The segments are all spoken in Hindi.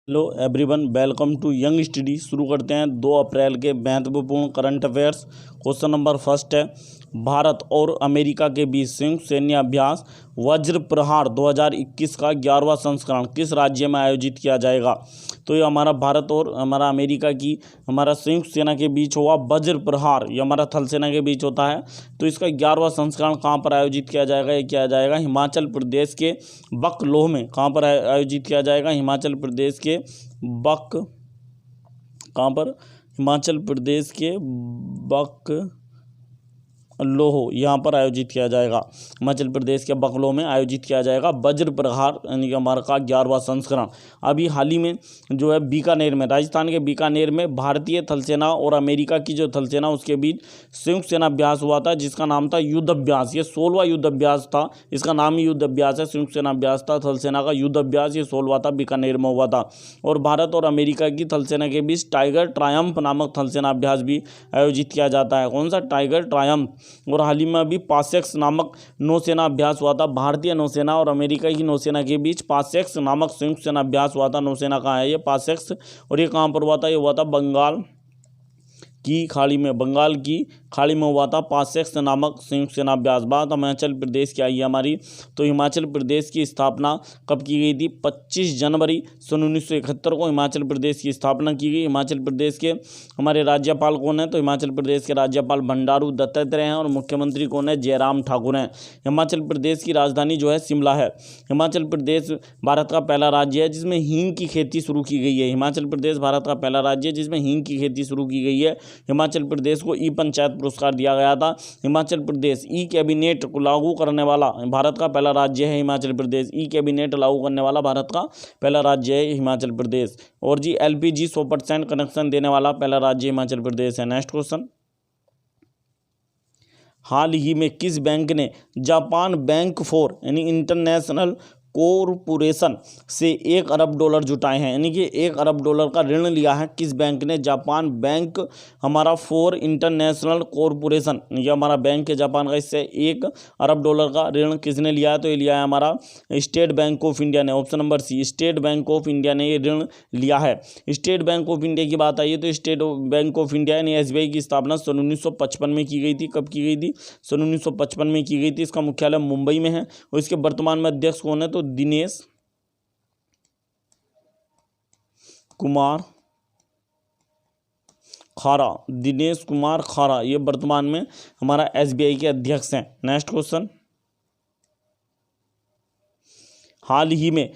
Hello everyone, welcome to young study. शुरू करते हैं 2 अप्रैल के महत्वपूर्ण current affairs. Question number first है, भारत और अमेरिका के बीच संयुक्त सैन्य अभ्यास वज्र प्रहार 2021 का 11वां संस्करण किस राज्य में आयोजित किया जाएगा। तो ये हमारा भारत और हमारा अमेरिका की हमारा संयुक्त सेना के बीच हुआ वज्र प्रहार, ये हमारा थल सेना के बीच होता है। तो इसका 11वां संस्करण कहाँ पर आयोजित किया जाएगा? ये किया जाएगा हिमाचल प्रदेश के बकलोह में। कहाँ पर आयोजित किया जाएगा? हिमाचल प्रदेश के कहाँ पर? हिमाचल प्रदेश के बकलोह, यहाँ पर आयोजित किया जाएगा। हिमाचल प्रदेश के बकलोह में आयोजित किया जाएगा वज्र प्रहार यानी कि हमारा का 11वां संस्करण। अभी हाल ही में जो है बीकानेर में, राजस्थान के बीकानेर में भारतीय थल सेना और अमेरिका की जो थल सेना उसके बीच संयुक्त सेना अभ्यास हुआ था, जिसका नाम था युद्ध अभ्यास। ये 16वां युद्ध अभ्यास था, इसका नाम ही युद्ध अभ्यास है। संयुक्त सेना अभ्यास था, थल सेना का युद्ध अभ्यास, ये 16वां था, बीकानेर में हुआ था। और भारत और अमेरिका की थल सेना के बीच टाइगर ट्रायम्फ नामक थल सेना अभ्यास भी आयोजित किया जाता है। कौन सा? Tiger Triumph. और हाल ही में अभी पासेक्स नामक नौसेना अभ्यास हुआ था, भारतीय नौसेना और अमेरिका की नौसेना के बीच पासेक्स नामक संयुक्त सेना अभ्यास हुआ था। नौसेना कहाँ है ये? पासेक्स। और ये कहाँ पर हुआ था? ये हुआ था बंगाल की खाड़ी में, बंगाल की खाड़ी में हुआ था पासेक्स नामक संयुक्त सेना अभ्यास। बात हिमाचल प्रदेश की आई है हमारी। तो हिमाचल प्रदेश की स्थापना कब की गई थी? 25 जनवरी सन 1971 को हिमाचल प्रदेश की स्थापना की गई। हिमाचल प्रदेश के हमारे राज्यपाल कौन है? तो हिमाचल प्रदेश के राज्यपाल बंडारू दत्तात्रेय हैं और मुख्यमंत्री कौन है? जयराम ठाकुर हैं। हिमाचल प्रदेश की राजधानी जो है शिमला है। हिमाचल प्रदेश भारत का पहला राज्य है जिसमें हींग की खेती शुरू की गई है। हिमाचल प्रदेश भारत का पहला राज्य है जिसमें हींग की खेती शुरू की गई है। हिमाचल प्रदेश को ई पंचायत पुरस्कार दिया गया था। हिमाचल प्रदेश ई कैबिनेट को लागू करने वाला भारत का पहला राज्य है। हिमाचल प्रदेश ई कैबिनेट लागू करने वाला भारत का पहला राज्य है हिमाचल प्रदेश। और जी एलपीजी 100% कनेक्शन देने वाला पहला राज्य हिमाचल प्रदेश है। नेक्स्ट क्वेश्चन, हाल ही में किस बैंक ने जापान बैंक फॉर यानी इंटरनेशनल कॉरपोरेशन से $1 अरब जुटाए हैं, यानी कि $1 अरब का ऋण लिया है। किस बैंक ने? जापान बैंक हमारा फॉर इंटरनेशनल कॉरपोरेशन, ये हमारा बैंक है जापान का, इससे $1 अरब का ऋण किसने लिया है? तो ये लिया है हमारा स्टेट बैंक ऑफ इंडिया ने। Option number C, State Bank of India ने ये ऋण लिया है। स्टेट बैंक ऑफ इंडिया की बात आई है तो स्टेट बैंक ऑफ इंडिया यानी एसबीआई की स्थापना सन 1955 में की गई थी। कब की गई थी? सन 1955 में की गई थी। इसका मुख्यालय मुंबई में है और इसके वर्तमान में अध्यक्ष कौन है? तो दिनेश कुमार खारा, दिनेश कुमार खारा ये वर्तमान में हमारा एसबीआई के अध्यक्ष हैं। नेक्स्ट क्वेश्चन, हाल ही में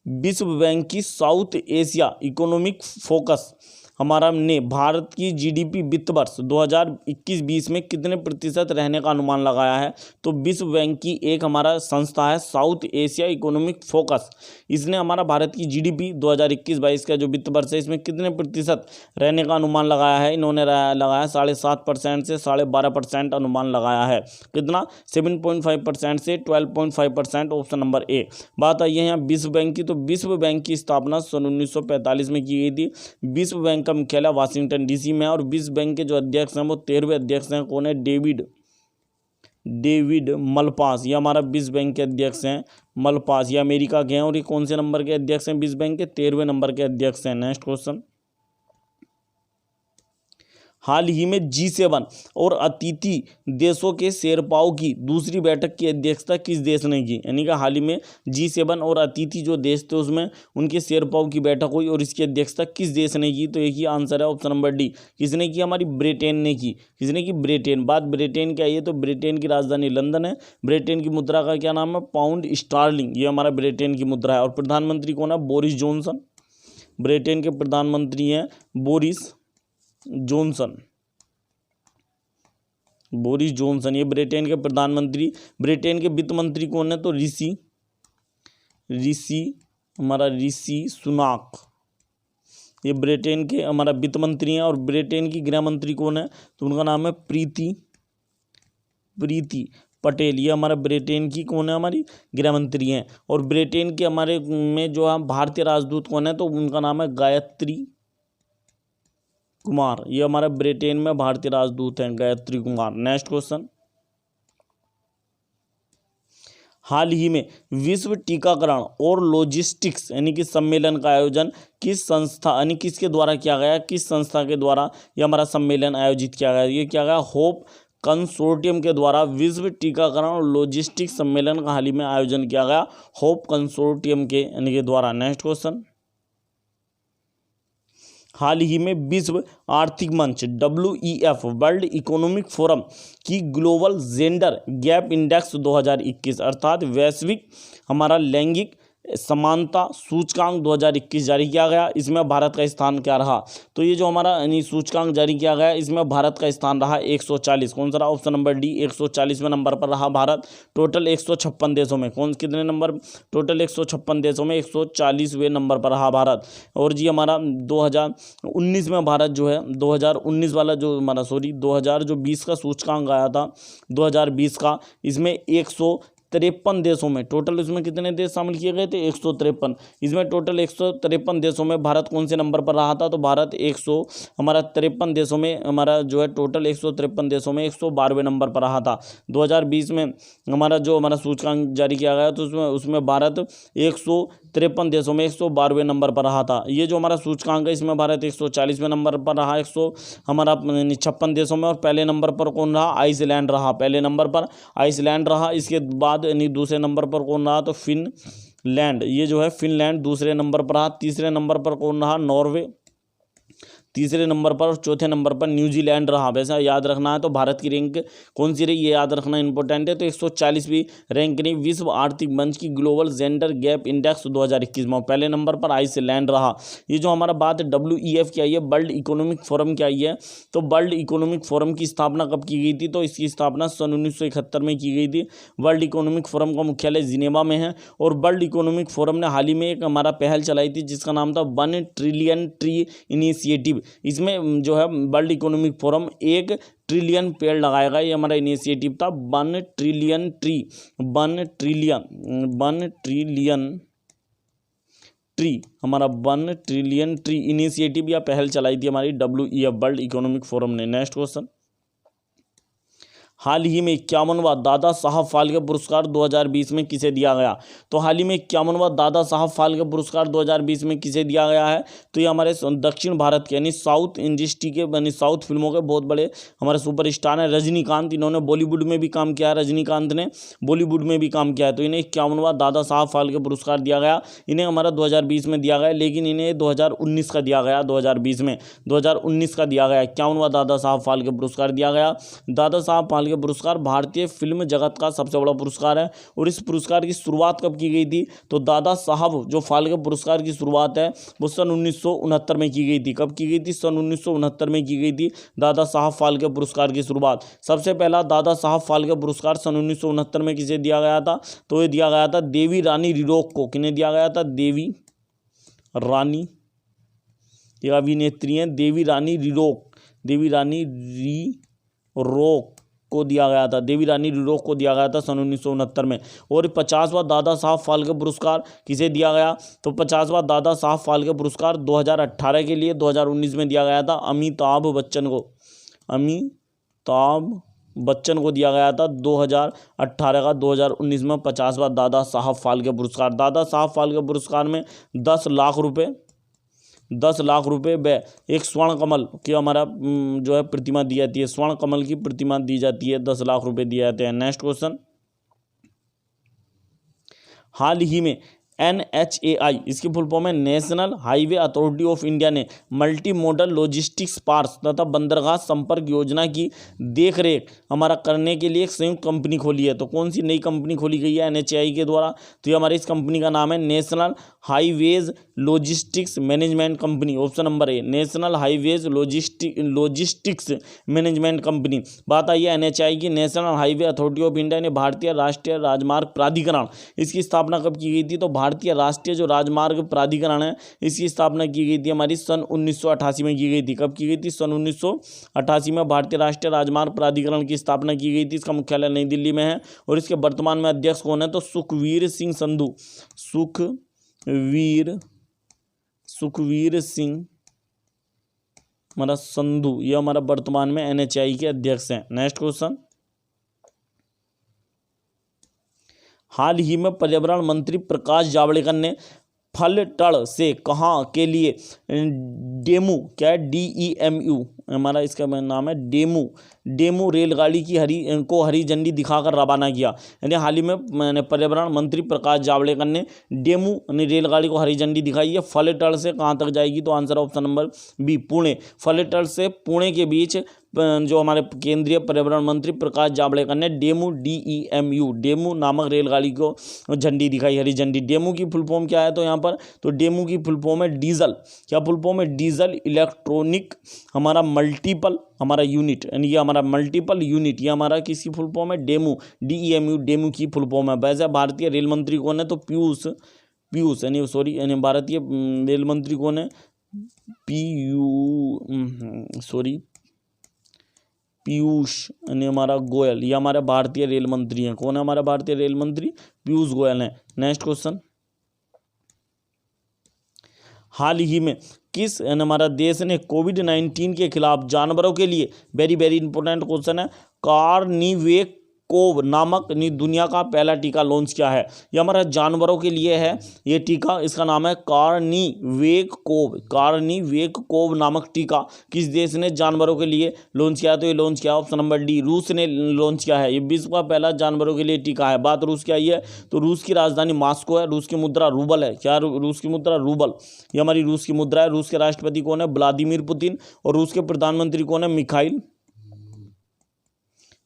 विश्व बैंक की साउथ एशिया इकोनॉमिक फोकस हमारा ने भारत की जीडीपी वित्त वर्ष 2021-20 में कितने प्रतिशत रहने का अनुमान लगाया है? तो विश्व बैंक की एक हमारा संस्था है साउथ एशिया इकोनॉमिक फोकस, इसने हमारा भारत की जीडीपी 2021-22 का जो वित्त वर्ष है इसमें कितने प्रतिशत रहने का अनुमान लगाया है? इन्होंने लगाया 7.5% से 12.5% अनुमान लगाया है। कितना? 7.5% से 12.5%। Option number A. बात आई है यहाँ विश्व बैंक की, तो विश्व बैंक की स्थापना सन 1945 में की गई थी। विश्व बैंक का मुख्यालय वाशिंगटन डीसी में है और विश्व बैंक के जो अध्यक्ष हैं वो 13वें अध्यक्ष हैं। कौन है? डेविड मलपास, ये हमारा विश्व बैंक के अध्यक्ष हैं मलपास, ये अमेरिका के हैं। और ये कौन से नंबर के अध्यक्ष हैं? विश्व बैंक के 13वें नंबर के अध्यक्ष हैं। नेक्स्ट क्वेश्चन, हाल ही में G7 और अतिथि देशों के शेरपाओं की दूसरी बैठक की अध्यक्षता किस देश ने की? यानी कि हाल ही में G7 और अतिथि जो देश थे उसमें उनके शेरपाओं की बैठक हुई और इसकी अध्यक्षता किस देश ने की? तो एक ही आंसर है ऑप्शन नंबर डी। किसने की? हमारी ब्रिटेन ने की। किसने की? ब्रिटेन। बात ब्रिटेन की आई है तो ब्रिटेन की राजधानी लंदन है। ब्रिटेन की मुद्रा का क्या नाम है? पाउंड स्टार्लिंग, ये हमारा ब्रिटेन की मुद्रा है। और प्रधानमंत्री कौन है? Boris Johnson. ब्रिटेन के प्रधानमंत्री हैं बोरिस जॉनसन। बोरिस जॉनसन ये ब्रिटेन के प्रधानमंत्री। ब्रिटेन के वित्त मंत्री कौन है? तो ऋषि सुनाक, ये ब्रिटेन के हमारा वित्त मंत्री हैं। और ब्रिटेन की गृह मंत्री कौन है? तो उनका नाम है प्रीति पटेल, ये हमारा ब्रिटेन की कौन है? हमारी गृह मंत्री हैं। और ब्रिटेन के हमारे में जो हम भारतीय राजदूत कौन है? तो उनका नाम है गायत्री कुमार, ये हमारा ब्रिटेन में भारतीय राजदूत हैं गायत्री कुमार। नेक्स्ट क्वेश्चन, हाल ही में विश्व टीकाकरण और लॉजिस्टिक्स यानी कि सम्मेलन का आयोजन किस संस्था यानी किसके द्वारा किया गया, किस संस्था के द्वारा यह हमारा सम्मेलन आयोजित किया गया, ये किया गया होप कंसोर्टियम के द्वारा विश्व टीकाकरण और लॉजिस्टिक्स सम्मेलन का हाल ही में आयोजन किया गया होप कंसोर्टियम के यानी के द्वारा। नेक्स्ट क्वेश्चन, हाल ही में विश्व आर्थिक मंच WEF वर्ल्ड इकोनॉमिक फोरम की ग्लोबल जेंडर गैप इंडेक्स 2021 अर्थात वैश्विक हमारा लैंगिक समानता सूचकांक 2021 जारी किया गया। इसमें भारत का स्थान क्या रहा, तो ये जो हमारा यानी सूचकांक जारी किया गया इसमें भारत का स्थान रहा 140। कौन सा रहा, ऑप्शन नंबर डी 140वें नंबर पर रहा भारत। टोटल 156 देशों में कितने नंबर, टोटल 156 देशों में 140वें नंबर पर रहा भारत। और जी हमारा 2019 में भारत जो है 2019 वाला जो हमारा 2020 का सूचकांक आया था 2020 का, इसमें 153 देशों में टोटल, इसमें कितने देश शामिल किए गए थे 153। इसमें टोटल 153 देशों में भारत कौन से नंबर पर रहा था, तो भारत 153 देशों में हमारा जो है टोटल 153 देशों में 112वें नंबर पर रहा था। 2020 में हमारा जो हमारा सूचकांक जारी किया गया तो उसमें भारत 153 देशों में 112वें नंबर पर रहा था। ये जो हमारा सूचकांक है इसमें भारत 140वें नंबर पर रहा 156 देशों में। और पहले नंबर पर कौन रहा, आइसलैंड रहा, पहले नंबर पर आइसलैंड रहा। इसके बाद यानी दूसरे नंबर पर कौन रहा, तो फिनलैंड, ये जो है फिनलैंड दूसरे नंबर पर रहा। तीसरे नंबर पर कौन रहा, नॉर्वे तीसरे नंबर पर। और चौथे नंबर पर न्यूजीलैंड रहा। वैसा याद रखना है, तो भारत की रैंक कौन सी रही ये याद रखना इंपॉर्टेंट है। तो 140वीं रैंक नहीं, विश्व आर्थिक मंच की ग्लोबल जेंडर गैप इंडेक्स 2021 में पहले नंबर पर आइसलैंड रहा। ये जो हमारा बात है WEF की आई है, वर्ल्ड इकोनॉमिक फोरम की आई है। तो वर्ल्ड इकोनॉमिक फोरम की स्थापना कब की गई थी, तो इसकी स्थापना सन 1971 में की गई थी। वर्ल्ड इकोनॉमिक फोरम का मुख्यालय जिनेवा में है। और वर्ल्ड इकोनॉमिक फोरम ने हाल ही में एक हमारा पहल चलाई थी जिसका नाम था 1 ट्रिलियन ट्री इनिशिएटिव। इसमें जो है वर्ल्ड इकोनॉमिक फोरम 1 ट्रिलियन पेड़ लगाएगा, ये हमारा इनिशिएटिव था। 1 ट्रिलियन ट्री, 1 ट्रिलियन ट्री हमारा 1 ट्रिलियन ट्री इनिशिएटिव या पहल चलाई थी हमारी WEF वर्ल्ड इकोनॉमिक फोरम ने। नेक्स्ट क्वेश्चन, हाल ही में 51वां दादा साहब फाल्के पुरस्कार 2020 में किसे दिया गया, तो हाल ही में 51वां दादा साहब फाल्के पुरस्कार 2020 में किसे दिया गया है, तो ये हमारे दक्षिण भारत के यानी साउथ इंडस्ट्री के यानी साउथ फिल्मों के बहुत बड़े हमारे सुपरस्टार हैं रजनीकांत। इन्होंने बॉलीवुड में भी काम किया है, रजनीकांत ने बॉलीवुड में भी काम किया है। तो इन्हें 51वां दादा साहब फाल्के पुरस्कार दिया गया। इन्हें हमारा 2020 में दिया गया, लेकिन इन्हें 2019 का दिया गया, 2020 में 2019 का दिया गया 51वां दादा साहब फाल्के पुरस्कार दिया गया। दादा साहब फाल्के पुरस्कार भारतीय फिल्म जगत का सबसे बड़ा पुरस्कार है। और इस पुरस्कार की शुरुआत कब की गई थी, तो दादा साहब जो फाल्के पुरस्कार की शुरुआत है वो सन 1969 में की गई थी। कब की गई थी, सन 1969 में की गई थी दादा साहब फाल्के पुरस्कार की शुरुआत। सबसे पहला दादा साहब फाल्के पुरस्कार सन 1969 में किसे दिया गया था, तो ये दिया गया था देवी रानी रिरोक को। किन्हें दिया गया था, देवी रानी, ये अभिनेत्री हैं देवी रानी रिरोक, देवी रानी रिरोक को दिया गया था, देवी रानी रिरोक को दिया गया था सन 1969 में। और 50वां दादा साहब फाल्के पुरस्कार किसे दिया गया, तो 50वां दादा साहब फाल्के पुरस्कार 2018 के लिए 2019 में दिया गया था अमिताभ बच्चन को, अमिताभ बच्चन को दिया गया था 2018 का 2019 में 50वां दादा साहब फाल्के पुरस्कार। दादा साहब फाल्के पुरस्कार में 10 लाख रुपए व एक स्वर्ण कमल की हमारा जो है प्रतिमा दी जाती है, स्वर्ण कमल की प्रतिमा दी जाती है, 10 लाख रुपए दिए जाते हैं। नेक्स्ट क्वेश्चन, हाल ही में NHAI इसकी फुल फॉर्म है national highway authority of India ने मल्टी मॉडल लॉजिस्टिक्स पार्क्स तथा बंदरगाह संपर्क योजना की देखरेख हमारा करने के लिए एक संयुक्त कंपनी खोली है। तो कौन सी नई कंपनी खोली गई है NHAI के द्वारा, तो ये हमारी इस कंपनी का नाम है national highways logistics management company. Option number A national highways logistics management company. बात आई है NHAI की, national highway authority of India ने भारतीय राष्ट्रीय राजमार्ग प्राधिकरण, इसकी स्थापना कब की गई थी, तो भारतीय राष्ट्रीय जो राजमार्ग प्राधिकरण है इसकी स्थापना की गई थी हमारी सन 1988 में की गई थी। कब की गई थी, सन 1988 में भारतीय राष्ट्रीय राजमार्ग प्राधिकरण की स्थापना की गई थी। इसका मुख्यालय नई दिल्ली में है। और इसके वर्तमान में अध्यक्ष कौन है, तो सुखवीर सिंह संधू, सुखवीर सिंह हमारा संधू, ये हमारा वर्तमान में NHAI के अध्यक्ष हैं। नेक्स्ट क्वेश्चन, हाल ही में पर्यावरण मंत्री प्रकाश जावड़ेकर ने फलटड़ से कहाँ के लिए डेमू, क्या है, DEMU हमारा इसका नाम है, डेमू रेलगाड़ी की हरी झंडी दिखाकर रवाना किया। यानी हाल ही में पर्यावरण मंत्री प्रकाश जावड़ेकर ने डेमू रेलगाड़ी को हरी झंडी दिखाई है। फलटड़ से कहाँ तक जाएगी, तो answer option number B, Pune. Phaltan से पुणे के बीच जो हमारे केंद्रीय पर्यावरण मंत्री प्रकाश जावड़ेकर ने DEMU डेमू नामक रेलगाड़ी को झंडी दिखाई, हरी झंडी। डेमू की फुल फॉर्म क्या है, तो यहाँ पर तो डेमू की फुल फॉर्म है डीजल, क्या फुल फॉर्म है, डीजल इलेक्ट्रॉनिक हमारा मल्टीपल हमारा यूनिट, यानी ये हमारा मल्टीपल यूनिट, ये हमारा किसकी फुल फॉर्म है, डेमू, DEMU डेमू की फुल फॉर्म है। वैसे भारतीय रेल मंत्री कौन है, तो पीयूष यानी भारतीय रेल मंत्री कौन है, पीयूष यानी हमारा गोयल, ये हमारे भारतीय रेल मंत्री हैं। कौन है हमारा भारतीय रेल मंत्री, पीयूष गोयल हैं। नेक्स्ट क्वेश्चन, हाल ही में किस हमारा देश ने कोविड-19 के खिलाफ जानवरों के लिए, वेरी वेरी इंपॉर्टेंट क्वेश्चन है, कार्निवेकोव नामक दुनिया का पहला टीका लॉन्च किया है। ये हमारा जानवरों के लिए है ये टीका, इसका नाम है कार्निवेकोव नामक टीका किस देश ने जानवरों के लिए लॉन्च किया, तो ये लॉन्च किया ऑप्शन नंबर डी, रूस ने लॉन्च किया है। ये विश्व का पहला जानवरों के लिए टीका है। बात रूस की आई है तो रूस की राजधानी मॉस्को है, रूस की मुद्रा रूबल है, क्या रूस की मुद्रा रूबल, ये हमारी रूस की मुद्रा है। रूस के राष्ट्रपति कौन है, व्लादिमीर पुतिन, और रूस के प्रधानमंत्री कौन है,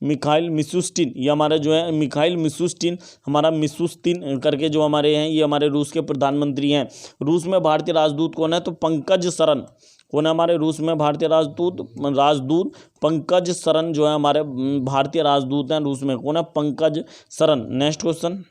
मिखाइल मिशुस्तिन, ये हमारा जो है मिखाइल मिशुस्तिन, हमारा मिशुस्तिन करके जो हमारे हैं, ये हमारे रूस के प्रधानमंत्री हैं। रूस में भारतीय राजदूत कौन है, तो पंकज सरन, कौन है हमारे रूस में भारतीय राजदूत पंकज सरन जो है हमारे भारतीय राजदूत हैं रूस में, कौन है, पंकज सरन। नेक्स्ट क्वेश्चन,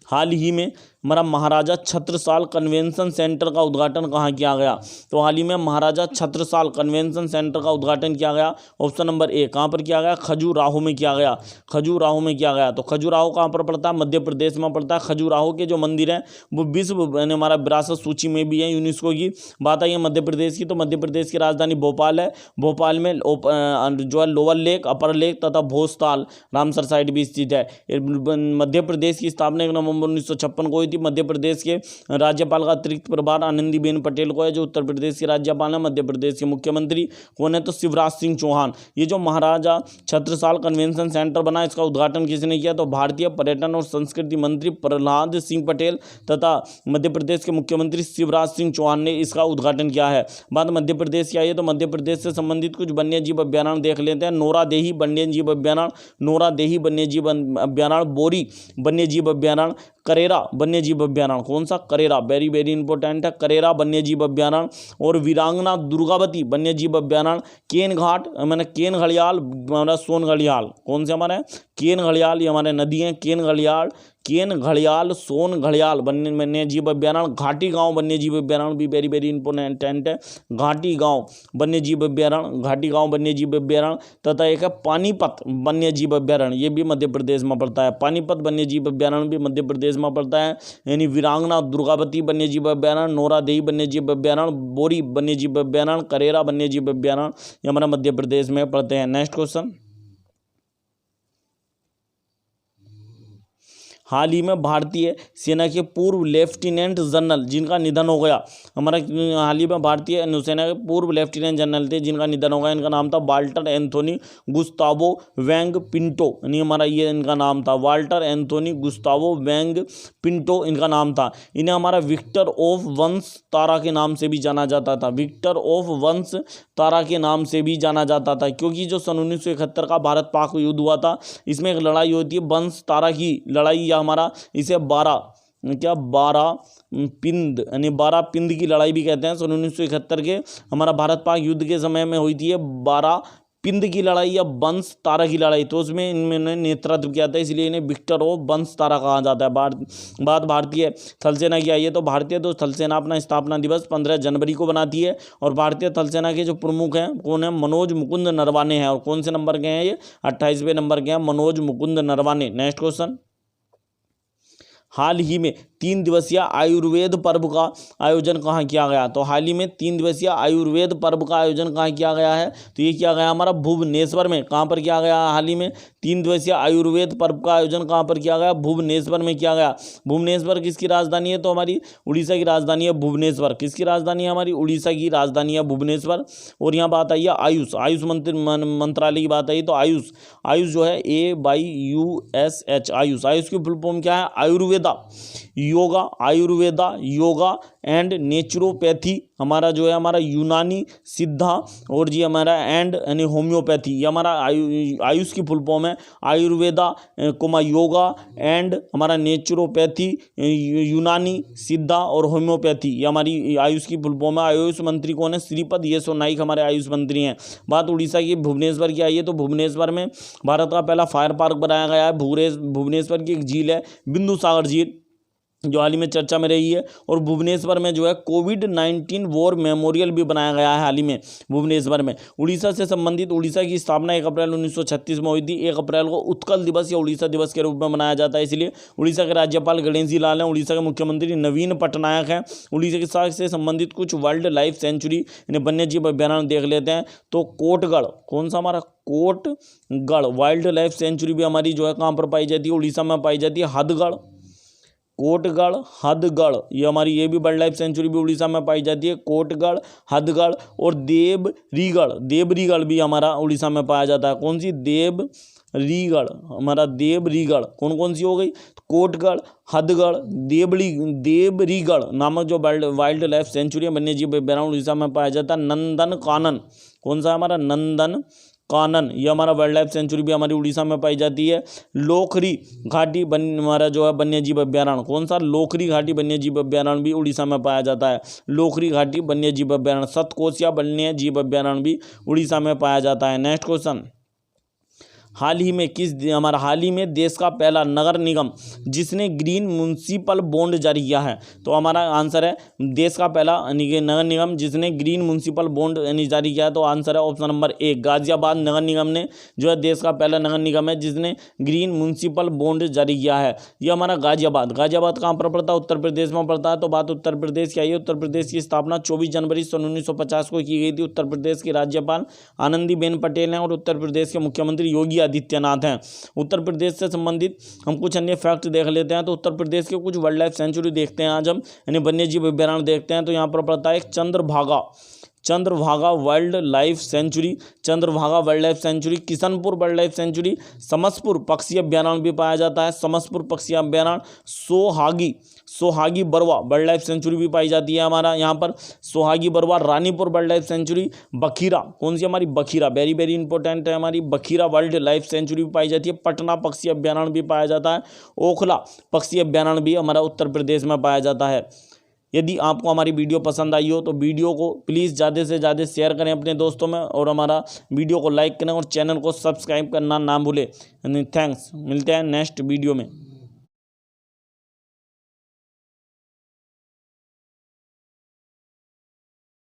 हाल ही में हमारा महाराजा छत्रसाल कन्वेंशन सेंटर का उद्घाटन कहाँ किया गया, तो हाल ही में महाराजा छत्रसाल कन्वेंशन सेंटर का उद्घाटन किया गया ऑप्शन नंबर ए, कहाँ पर किया गया, खजुराहो में किया गया, खजुराहो में किया गया। तो खजुराहो कहाँ पर पड़ता है, मध्य प्रदेश में पड़ता है। खजुराहो के जो मंदिर हैं वो विश्व हमारा विरासत सूची में भी है यूनेस्को की। बात आई है मध्य प्रदेश की, तो मध्य प्रदेश की राजधानी भोपाल है। भोपाल में जो है लोअर लेक, अपर लेक तथा भोजताल रामसर साइड भी स्थित है। मध्य प्रदेश की स्थापना 1 नवंबर 1956 को हुई थी। मध्य प्रदेश के राज्यपाल का अतिरिक्त प्रभार आनंदीबेन पटेल को है, जो उत्तर प्रदेश के राज्यपाल है। मध्य प्रदेश के मुख्यमंत्री कौन है, तो शिवराज सिंह चौहान। ये जो महाराजा छत्रसाल कन्वेंशन सेंटर बना, इसका उद्घाटन किसने किया, तो भारतीय पर्यटन और संस्कृति मंत्री प्रहलाद सिंह पटेल तथा मध्य प्रदेश के मुख्यमंत्री शिवराज सिंह चौहान ने इसका उद्घाटन किया है। बात मध्य प्रदेश की आई है तो मध्य प्रदेश से संबंधित कुछ वन्यजीव अभ्यारण्य देख लेते हैं। नोरादेही वन्यजीव अभ्यारण्य, नोरादेही वन्यजीव अभ्यारण्य, बोरी वन्यजीव अभ्यारण्य, करेरा वन्यजीव अभ्यारण्य, कौन सा, करेरा, वेरी वेरी इंपॉर्टेंट है, करेरा वन्यजीव अभ्यारण्य, और वीरांगना दुर्गावती वन्यजीव अभ्यारण्य, केन घाट मैंने केन घड़ियाल हमारा सोन घड़ियाल, कौन से हमारे केन घड़ियाल, ये हमारे नदी हैं, केन घड़ियाल सोन घड़ियाल वन्यजीव अभ्यारण्य। घाटी गांव वन्यजीव अभ्यारण्य भी वेरी वेरी इंपॉर्टेंट है, घाटी गांव वन्यजीव अभ्यारण्य, घाटी गांव वन्यजीव अभ्यारण्य। तथा एक है पानीपत वन्यजीव अभ्यारण्य, ये भी मध्य प्रदेश में पड़ता है। पानीपत वन्यजीव अभ्यारण्य भी मध्य प्रदेश में पड़ता है। यानी वीरांगना दुर्गावती वन्यजीव अभ्यारण्य, नोरादेही वन्यजीव अभ्यारण्य, बोरी वन्यजीव अभ्यारण्य, करेरा वन्यजीव अभ्यारण्य, ये हमारा मध्य प्रदेश में पड़ते हैं। नेक्स्ट क्वेश्चन, हाल ही में भारतीय सेना के पूर्व लेफ्टिनेंट जनरल जिनका निधन हो गया, हमारा हाल ही में भारतीय नौसेना के पूर्व लेफ्टिनेंट जनरल थे जिनका निधन हो गया, इनका नाम था वाल्टर एंथोनी गुस्तावो वेंग पिंटो, यानी हमारा ये इनका नाम था वाल्टर एंथोनी गुस्तावो वेंग पिंटो इनका नाम था। इन्हें हमारा विक्टर ऑफ वंश तारा के नाम से भी जाना जाता था, विक्टर ऑफ वंश तारा के नाम से भी जाना जाता था, क्योंकि जो सन 1971 का भारत पाक युद्ध हुआ था, इसमें एक लड़ाई होती है वंश तारा की लड़ाई, हमारा इसे 12 पिंद यानी 12 पिंद की लड़ाई भी कहते हैं। सन 1971 के हमारा भारत पाक युद्ध के समय में हुई थी 12 पिंद की लड़ाई या वंश तारा की लड़ाई, तो उसमें इन्होंने नेतृत्व किया था, इसलिए इन्हें विक्टर ऑफ वंश तारा कहा जाता है। बात भारतीय थल सेना की आई है तो भारतीय थल सेना अपना स्थापना दिवस 15 जनवरी को बनाती है, और भारतीय थल सेना के जो प्रमुख हैं कौन है, मनोज मुकुंद नरवाने हैं, और कौन से नंबर के हैं ये, 28वें नंबर के हैं मनोज मुकुंद नरवाने। नेक्स्ट क्वेश्चन, हाल ही में 3 दिवसीय आयुर्वेद पर्व का आयोजन कहाँ किया गया? तो हाल ही में 3 दिवसीय आयुर्वेद पर्व का आयोजन कहाँ किया गया है? तो ये किया गया हमारा भुवनेश्वर में। कहाँ पर किया गया हाल ही में? 3 दिवसीय आयुर्वेद पर्व का आयोजन कहाँ पर किया गया? भुवनेश्वर में किया गया। भुवनेश्वर किसकी राजधानी है? तो हमारी उड़ीसा की राजधानी है भुवनेश्वर। किसकी राजधानी है? हमारी उड़ीसा की राजधानी है भुवनेश्वर। और यहाँ बात आई है आयुष मंत्रालय की बात आई तो आयुष जो है AYUSH आयुष की फुल फॉर्म क्या है? आयुर्वेदा योगा एंड नेचुरोपैथी, हमारा जो है हमारा यूनानी सिद्धा, और जी हमारा एंड यानी होम्योपैथी, ये हमारा आयुष की फुल फॉर्म है। आयुर्वेदा योगा एंड हमारा नेचुरोपैथी, यूनानी सिद्धा और होम्योपैथी, ये हमारी आयुष की फुल फॉर्म है। आयुष मंत्री कौन है? श्रीपद येसो नाइक हमारे आयुष मंत्री हैं। बात उड़ीसा की भुवनेश्वर की आई है तो भुवनेश्वर में भारत का पहला फायर पार्क बनाया गया है। भुवनेश्वर की एक झील है बिंदु सागर झील, जो हाल ही में चर्चा में रही है। और भुवनेश्वर में जो है कोविड-19 वॉर मेमोरियल भी बनाया गया है हाल ही में भुवनेश्वर में। उड़ीसा से संबंधित उड़ीसा की स्थापना 1 अप्रैल 1936 में हुई थी। 1 अप्रैल को उत्कल दिवस या उड़ीसा दिवस के रूप में मनाया जाता है। इसलिए उड़ीसा के राज्यपाल गणेश जी लाल हैं, उड़ीसा के मुख्यमंत्री नवीन पटनायक हैं। उड़ीसा के साथ से संबंधित कुछ वाइल्ड लाइफ सेंचुरी यानी वन्यजीव अभ्यारण्य देख लेते हैं। तो कोटगढ़, कौन सा हमारा? कोटगढ़ वाइल्ड लाइफ सेंचुरी भी हमारी जो है कहाँ पर पाई जाती है? उड़ीसा में पाई जाती है। हदगढ़, कोटगढ़, हदगढ़, ये हमारी ये भी वाइल्ड लाइफ सेंचुरी भी उड़ीसा में पाई जाती है। कोटगढ़, हदगढ़ और देवरीगढ़ भी हमारा उड़ीसा में पाया जाता है। कौन सी? देवरीगढ़, हमारा देवरीगढ़ कौन कौन सी हो गई? कोटगढ़, हदगढ़, देवरीगढ़ नामक जो वाइल्ड लाइफ सेंचुरी है वन्यजीव अभ्यारण्य उड़ीसा में पाया जाता है। नंदनकानन, कौन सा हमारा? नंदनकानन, ये हमारा वाइल्ड लाइफ सेंचुरी भी हमारी उड़ीसा में पाई जाती है। लोखरी घाटी हमारा जो है वन्यजीव अभ्यारण्य, कौन सा? लोखरी घाटी वन्यजीव अभ्यारण्य भी उड़ीसा में पाया जाता है। लोखरी घाटी वन्यजीव अभ्यारण्य। सतकोसिया वन्यजीव अभ्यारण्य भी उड़ीसा में पाया जाता है। नेक्स्ट क्वेश्चन, हाल ही में देश का पहला नगर निगम जिसने ग्रीन म्युनिसिपल बॉन्ड जारी किया है? तो हमारा आंसर है देश का पहला नगर निगम जिसने ग्रीन म्युनिसिपल बॉन्ड जारी किया है। तो आंसर है ऑप्शन नंबर 1 गाजियाबाद नगर निगम ने जो है देश का पहला नगर निगम है जिसने ग्रीन म्युनिसिपल बॉन्ड जारी किया है। यह हमारा गाजियाबाद कहाँ पर पड़ता है? उत्तर प्रदेश में पड़ता है। तो बात उत्तर प्रदेश की आई है। उत्तर प्रदेश की स्थापना 24 जनवरी 1950 को की गई थी। उत्तर प्रदेश की राज्यपाल आनंदीबेन पटेल हैं और उत्तर प्रदेश के मुख्यमंत्री योगी आदित्यनाथ हैं। उत्तर प्रदेश से संबंधित हम कुछ अन्य फैक्ट देख लेते हैं। तो उत्तर प्रदेश के कुछ वाइल्ड लाइफ सेंचुरी देखते हैं आज हम, यानी वन्यजीव अभ्यारण्य देखते हैं। तो यहाँ पर पड़ता है एक Chandrabhaga wild life sanctuary, Chandrabhaga wild life sanctuary, Kishanpur wild life sanctuary, Samaspur पक्षी अभ्यारण्य भी पाया जाता है, समसपुर पक्षी अभ्यारण्य, Sohagi Barwa wild life sanctuary भी पाई जाती है हमारा यहाँ पर, Sohagi Barwa, Ranipur wild life sanctuary, Bakhira, कौन सी हमारी? बखीरा, वेरी वेरी इंपॉर्टेंट है हमारी, बखीरा वाइल्ड लाइफ सेंचुरी भी पाई जाती है। पटना पक्षी अभ्यारण्य भी पाया जाता है। ओखला पक्षी अभ्यारण्य भी हमारा उत्तर प्रदेश में पाया जाता है। यदि आपको हमारी वीडियो पसंद आई हो तो वीडियो को प्लीज़ ज़्यादा से ज़्यादा शेयर करें अपने दोस्तों में, और हमारा वीडियो को लाइक करें और चैनल को सब्सक्राइब करना ना भूलें। थैंक्स, मिलते हैं नेक्स्ट वीडियो में।